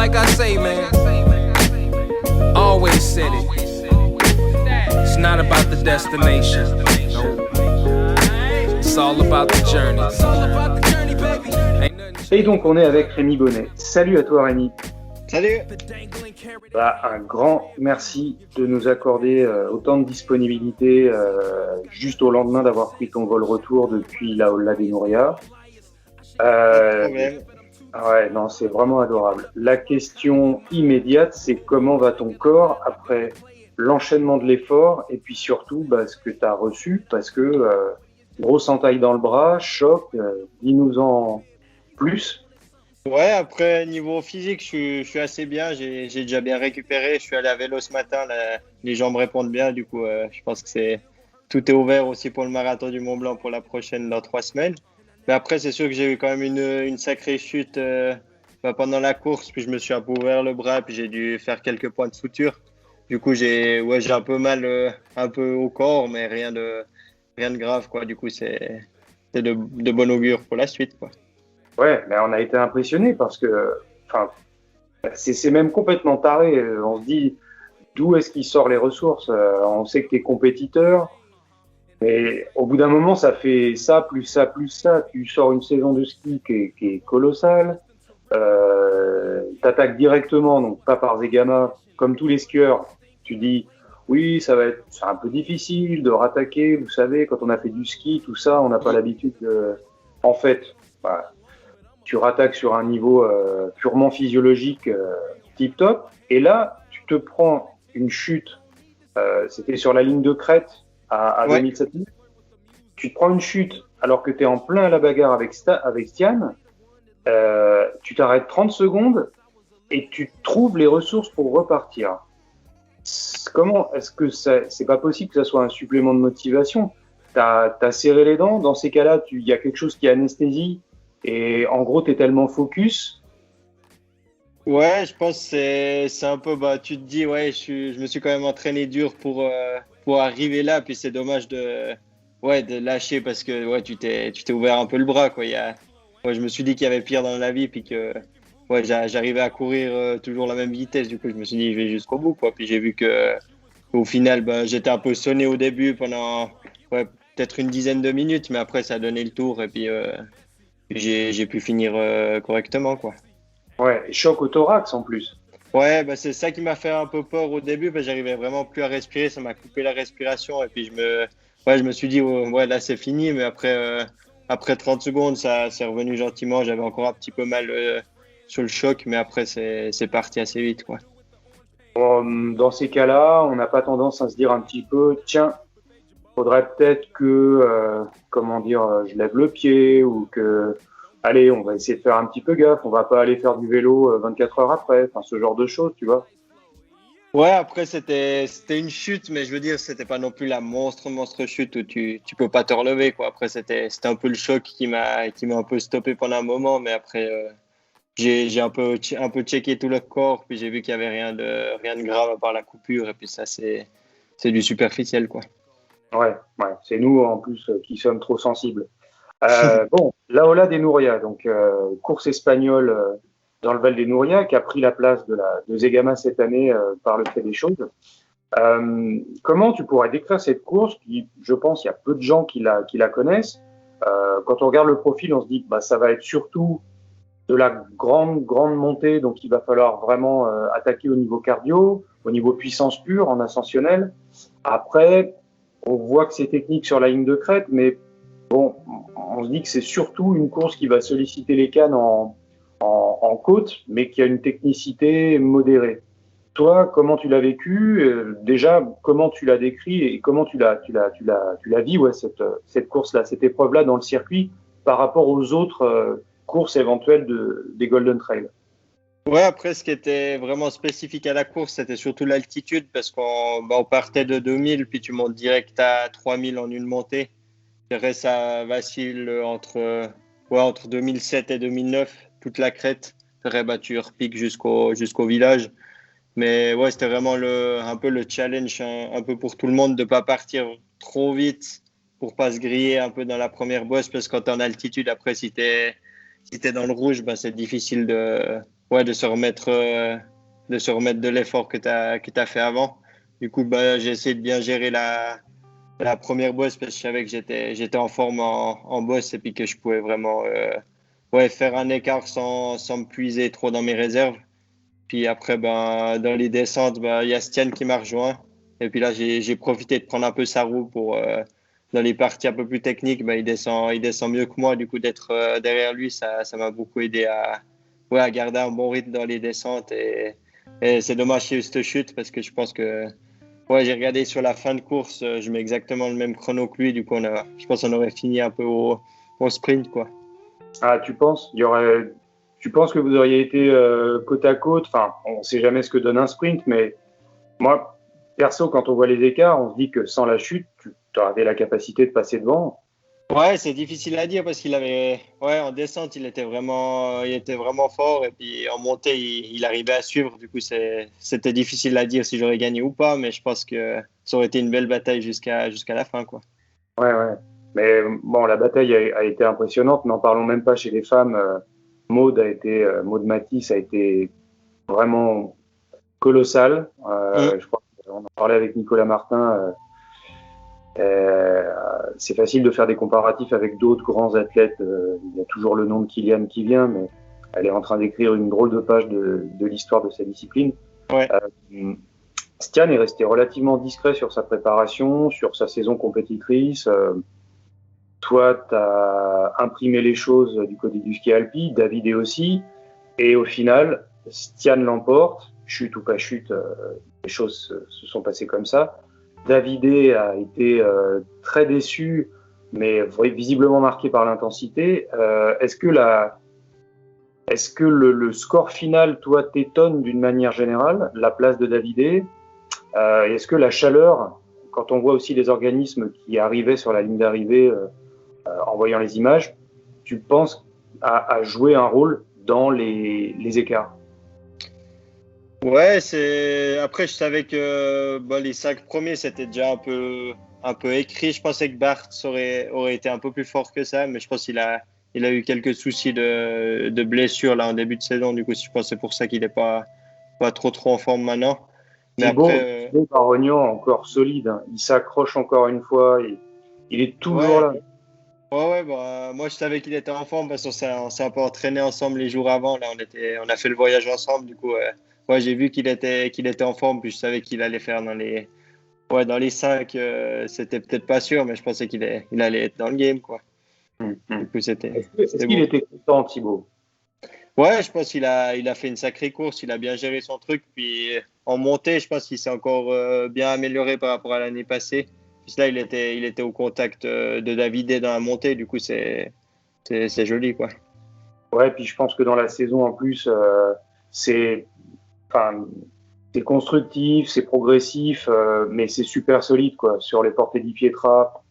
like I say, man. Always said it. It's not about the destination. It's all about the journey. Et donc on est avec Rémi Bonnet. Salut à toi Rémi. Salut. Un grand merci de nous accorder autant de disponibilité juste au lendemain d'avoir pris ton vol retour depuis la Holla des Nouria. Pas de problème. Ouais, non, c'est vraiment adorable. La question immédiate, c'est comment va ton corps après l'enchaînement de l'effort et puis surtout ce que tu as reçu parce que grosse entaille dans le bras, choc, dis-nous-en plus. Ouais, après, niveau physique, je suis assez bien. J'ai déjà bien récupéré. Je suis allé à vélo ce matin. Là, les jambes répondent bien. Du coup, je pense que tout est ouvert aussi pour le marathon du Mont Blanc pour la prochaine dans 3 semaines. Mais après, c'est sûr que j'ai eu quand même une sacrée chute pendant la course. Puis je me suis un peu ouvert le bras. Puis j'ai dû faire quelques points de suture. Du coup, j'ai un peu mal un peu au corps, mais rien de grave, quoi. Du coup, c'est de bon augure pour la suite, quoi. Ouais, mais on a été impressionnés parce que, c'est même complètement taré. On se dit, d'où est-ce qu'il sort les ressources? On sait que tu es compétiteur, mais au bout d'un moment, ça fait ça, plus ça, plus ça. Tu sors une saison de ski qui est colossale. T'attaques directement, donc pas par Zegama, comme tous les skieurs. Tu dis, oui, c'est un peu difficile de rattaquer. Vous savez, quand on a fait du ski, tout ça, on n'a pas l'habitude en fait, tu rattaques sur un niveau purement physiologique tip top. Et là, tu te prends une chute. C'était sur la ligne de crête à 27 minutes. Tu te prends une chute alors que tu es en plein à la bagarre avec Stian. Tu t'arrêtes 30 secondes et tu trouves les ressources pour repartir. Comment est-ce que c'est pas possible que ça soit un supplément de motivation? T'as serré les dents. Dans ces cas-là, il y a quelque chose qui anesthésie. Et en gros, t'es tellement focus. Ouais, je pense que c'est un peu, tu te dis, ouais, je me suis quand même entraîné dur pour arriver là, puis c'est dommage de lâcher parce que ouais, tu t'es ouvert un peu le bras, quoi. Je me suis dit qu'il y avait pire dans la vie, puis que ouais, j'arrivais à courir toujours la même vitesse. Du coup, je me suis dit, je vais jusqu'au bout, quoi. Puis j'ai vu que au final, j'étais un peu sonné au début pendant peut-être une dizaine de minutes, mais après ça a donné le tour et puis j'ai pu finir correctement, quoi. Ouais, et choc au thorax en plus. Ouais, c'est ça qui m'a fait un peu peur au début, j'arrivais vraiment plus à respirer, ça m'a coupé la respiration et puis je me suis dit ouais, là c'est fini, mais après 30 secondes ça c'est revenu gentiment, j'avais encore un petit peu mal sur le choc, mais après c'est parti assez vite, quoi. Dans ces cas-là, on n'a pas tendance à se dire un petit peu, tiens, faudrait peut-être que, je lève le pied ou que, allez, on va essayer de faire un petit peu gaffe, on va pas aller faire du vélo 24 heures après, ce genre de choses, tu vois. Ouais, après c'était une chute, mais je veux dire c'était pas non plus la monstre chute où tu peux pas te relever, quoi. Après c'était un peu le choc qui m'a un peu stoppé pendant un moment, mais après j'ai un peu checké tout le corps, puis j'ai vu qu'il y avait rien de grave à part la coupure, et puis ça c'est du superficiel, quoi. Ouais, c'est nous en plus qui sommes trop sensibles. Bon, la Ola des Nouria, donc course espagnole dans le Val des Nouria, qui a pris la place de Zegama cette année par le fait des choses. Comment tu pourrais décrire cette course qui, je pense, il y a peu de gens qui la connaissent. Quand on regarde le profil, on se dit que ça va être surtout de la grande montée, donc il va falloir vraiment attaquer au niveau cardio, au niveau puissance pure, en ascensionnel. Après, on voit que c'est technique sur la ligne de crête, mais bon, on se dit que c'est surtout une course qui va solliciter les cannes en côte, mais qui a une technicité modérée. Toi, comment tu l'as vécu? Déjà, comment tu l'as décrit et comment tu l'as vis, cette course-là, cette épreuve-là dans le circuit par rapport aux autres courses éventuelles des Golden Trail? Ouais, après, ce qui était vraiment spécifique à la course, c'était surtout l'altitude, parce qu'on partait de 2000, puis tu montes direct à 3000 en une montée. Le reste, ça vacille entre 2007 et 2009, toute la crête. Après, tu repiques jusqu'au village. Mais ouais, c'était vraiment un peu le challenge, un peu pour tout le monde, de ne pas partir trop vite pour pas se griller un peu dans la première bosse, parce que quand tu es en altitude, après, si tu es dans le rouge, c'est difficile de se remettre de l'effort que tu as fait avant. Du coup, j'ai essayé de bien gérer la première bosse parce que je savais que j'étais en forme en bosse et puis que je pouvais vraiment faire un écart sans me puiser trop dans mes réserves. Puis après, dans les descentes, il y a Stian qui m'a rejoint. Et puis là, j'ai profité de prendre un peu sa roue pour, dans les parties un peu plus techniques, il descend mieux que moi. Du coup, d'être derrière lui, ça m'a beaucoup aidé à garder un bon rythme dans les descentes. Et c'est dommage qu'il y ait eu cette chute parce que je pense que j'ai regardé sur la fin de course, je mets exactement le même chrono que lui. Du coup, je pense qu'on aurait fini un peu au sprint, quoi. Ah, tu penses tu penses que vous auriez été côte à côte? Enfin, on ne sait jamais ce que donne un sprint, mais moi, perso, quand on voit les écarts, on se dit que sans la chute, tu avais la capacité de passer devant. Ouais, c'est difficile à dire parce qu'il avait, en descente, il était vraiment fort et puis en montée, il arrivait à suivre. Du coup, c'était difficile à dire si j'aurais gagné ou pas, mais je pense que ça aurait été une belle bataille jusqu'à la fin, quoi. Ouais. Mais bon, la bataille a été impressionnante. N'en parlons même pas chez les femmes. Maud Matisse a été vraiment colossale. Je crois qu'on en parlait avec Nicolas Martin. C'est facile de faire des comparatifs avec d'autres grands athlètes. Il y a toujours le nom de Kylian qui vient, mais elle est en train d'écrire une drôle de page de l'histoire de sa discipline. Ouais. Stian est resté relativement discret sur sa préparation, sur sa saison compétitrice. Toi, tu as imprimé les choses du côté du ski alpi, David aussi. Et au final, Stian l'emporte. Chute ou pas chute, les choses se sont passées comme ça. David a été très déçu, mais visiblement marqué par l'intensité. Est-ce que le score final, toi, t'étonne d'une manière générale, la place de David? Est-ce que la chaleur, quand on voit aussi les organismes qui arrivaient sur la ligne d'arrivée en voyant les images, tu penses à jouer un rôle dans les écarts? Ouais, après je savais que les 5 premiers c'était déjà un peu écrit. Je pensais que Bart aurait été un peu plus fort que ça, mais je pense qu'il a eu quelques soucis de blessure là en début de saison. Du coup, je pense que c'est pour ça qu'il n'est pas trop en forme maintenant. Mais Thibaut Barognan, encore solide, hein. Il s'accroche encore une fois, il est toujours là. Ouais, moi je savais qu'il était en forme parce qu'on s'est un peu entraîné ensemble les jours avant. Là, on a fait le voyage ensemble. Du coup, j'ai vu qu'il était en forme, puis je savais qu'il allait faire dans les 5. C'était peut-être pas sûr, mais je pensais qu'il allait être dans le game, quoi. Du coup, Est-ce qu'il était content, Thibaut? Ouais, je pense qu'il a fait une sacrée course. Il a bien géré son truc. Puis en montée, je pense qu'il s'est encore bien amélioré par rapport à l'année passée. Puis là, il était au contact de David dans la montée. Du coup, c'est joli, quoi. Ouais, puis je pense que dans la saison, en plus, c'est constructif, c'est progressif, mais c'est super solide, quoi. Sur les portées Di Pietra,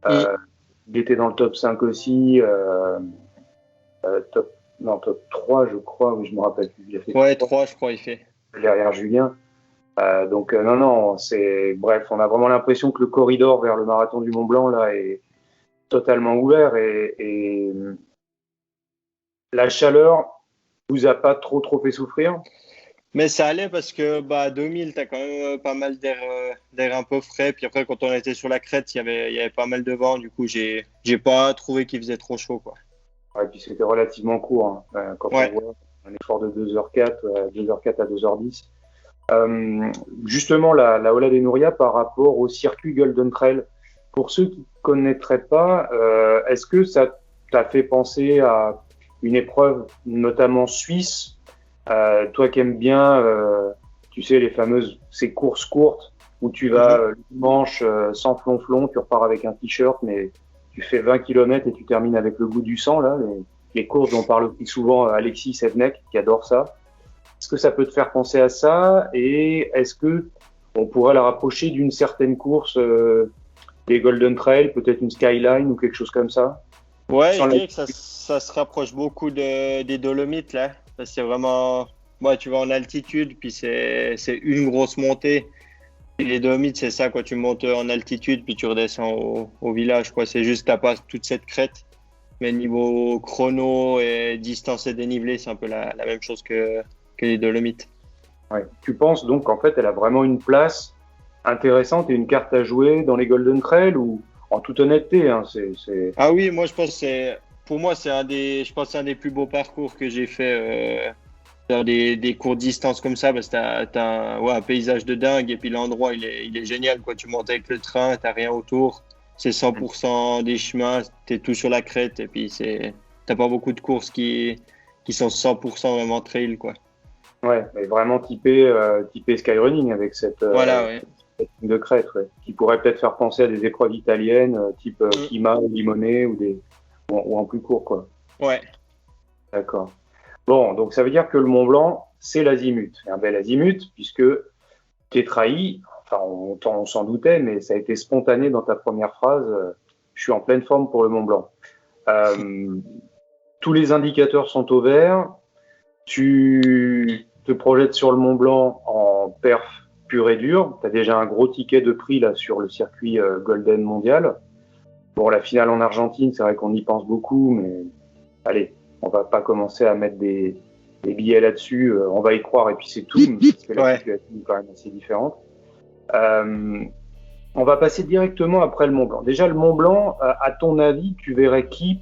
il était dans le top 5 aussi, top 3, je crois, oui, je me rappelle plus. Il a fait 3, je crois, il fait. Derrière Julien. Donc, non, bref, on a vraiment l'impression que le corridor vers le marathon du Mont Blanc, là, est totalement ouvert et la chaleur vous a pas trop fait souffrir? Mais ça allait parce que à 2000, tu as quand même pas mal d'air un peu frais. Puis après, quand on était sur la crête, il y avait pas mal de vent. Du coup, j'ai pas trouvé qu'il faisait trop chaud, quoi. Ouais, puis c'était relativement court, hein, quand on voit un effort de 2h04, 2h04 à 2h10. Justement, la Ola des Nouria par rapport au circuit Golden Trail, pour ceux qui ne connaîtraient pas, est-ce que ça t'a fait penser à une épreuve notamment suisse, toi qui aimes bien, tu sais, ces courses courtes où tu vas le dimanche sans flonflon, tu repars avec un t-shirt, mais tu fais 20 km et tu termines avec le goût du sang, là, les courses dont parle plus souvent Alexis Sednek, qui adore ça. Est-ce que ça peut te faire penser à ça? Et est-ce que on pourrait la rapprocher d'une certaine course des Golden Trail, peut-être une Skyline ou quelque chose comme ça? Ouais, je dirais que ça se rapproche beaucoup des Dolomites, là. Parce que c'est vraiment... tu vas en altitude, puis c'est une grosse montée. Et les Dolomites, c'est ça, quand tu montes en altitude, puis tu redescends au village, quoi. C'est juste, t'as pas toute cette crête. Mais niveau chrono et distance et dénivelé, c'est un peu la même chose que les Dolomites. Ouais. Tu penses donc qu'en fait, elle a vraiment une place intéressante et une carte à jouer dans les Golden Trail ou en toute honnêteté, hein, Ah oui, moi je pense que pour moi je pense que c'est un des plus beaux parcours que j'ai fait faire des courtes distances comme ça parce que t'as un paysage de dingue et puis l'endroit il est génial quoi. Tu montes avec le train, t'as rien autour, c'est 100% des chemins, t'es tout sur la crête et puis t'as pas beaucoup de courses qui sont 100% vraiment trail quoi. ouais, mais vraiment typé skyrunning avec Voilà ouais. cette ligne de crête, ouais, qui pourrait peut-être faire penser à des épreuves italiennes type Kima ou Limone ou en plus court quoi. Ouais. D'accord. Bon, donc ça veut dire que le Mont Blanc, c'est l'azimut. Un bel azimut, puisque t'es trahi, enfin on s'en doutait, mais ça a été spontané dans ta première phrase, je suis en pleine forme pour le Mont Blanc. Tous les indicateurs sont au vert, tu te projettes sur le Mont Blanc en perf pur et dur, tu as déjà un gros ticket de prix là sur le circuit Golden mondial. Bon, la finale en Argentine, c'est vrai qu'on y pense beaucoup, mais allez, on va pas commencer à mettre des billets là-dessus, on va y croire et puis c'est tout, parce que la situation est quand même assez différente. On va passer directement après le Mont Blanc. Déjà, le Mont Blanc, à ton avis, tu verrais qui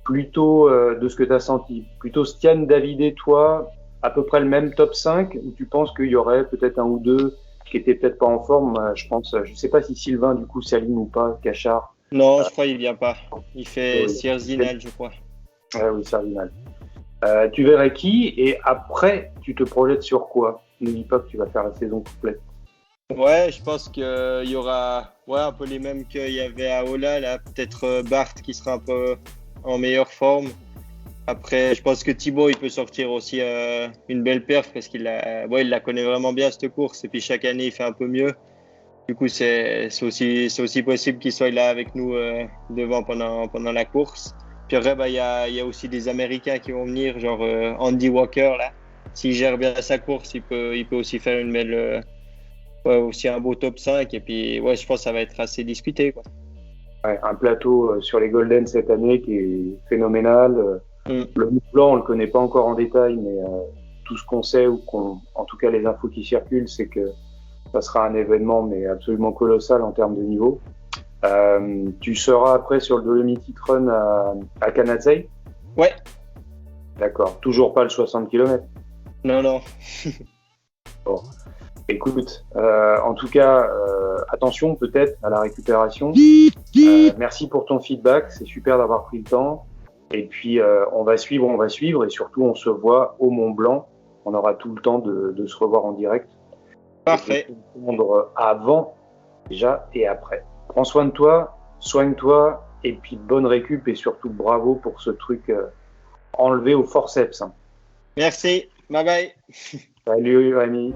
plutôt de ce que tu as senti? Plutôt Stian, David et toi, à peu près le même top 5, ou tu penses qu'il y aurait peut-être un ou deux qui étaient peut-être pas en forme? Je sais pas si Sylvain, du coup, s'aligne ou pas, Cachard. Non, je crois qu'il vient pas. Il fait Sierzinal, je crois. Ah oui, Sardinal. Tu verrais qui et après, tu te projettes sur quoi? N'oublie pas que tu vas faire la saison complète. Ouais, je pense qu'il y aura un peu les mêmes qu'il y avait à Ola, là. Peut-être Bart qui sera un peu en meilleure forme. Après, je pense que Thibaut, il peut sortir aussi une belle perf parce il la connaît vraiment bien cette course et puis chaque année, il fait un peu mieux. Du coup, c'est aussi possible qu'il soit là avec nous devant pendant la course. Puis après, il y a aussi des Américains qui vont venir, genre Andy Walker, là. S'il gère bien sa course, il peut aussi faire une belle, aussi un beau top 5. Et puis, je pense que ça va être assez discuté, quoi. Ouais, un plateau sur les Golden cette année qui est phénoménal. Le Mont Blanc, on le connaît pas encore en détail, mais tout ce qu'on sait, en tout cas les infos qui circulent, c'est que ça sera un événement mais absolument colossal en termes de niveau. Tu seras après sur le Dolomitic Run à Kanazae? Ouais. D'accord. Toujours pas le 60 km? Non. Bon. Écoute, en tout cas, attention peut-être à la récupération. Merci pour ton feedback, c'est super d'avoir pris le temps. Et puis, on va suivre et surtout, on se voit au Mont Blanc. On aura tout le temps de se revoir en direct. Parfait. Avant, déjà, et après. Prends soin de toi, soigne-toi, et puis bonne récup et surtout bravo pour ce truc enlevé au forceps. Merci, bye bye. Salut Rémi.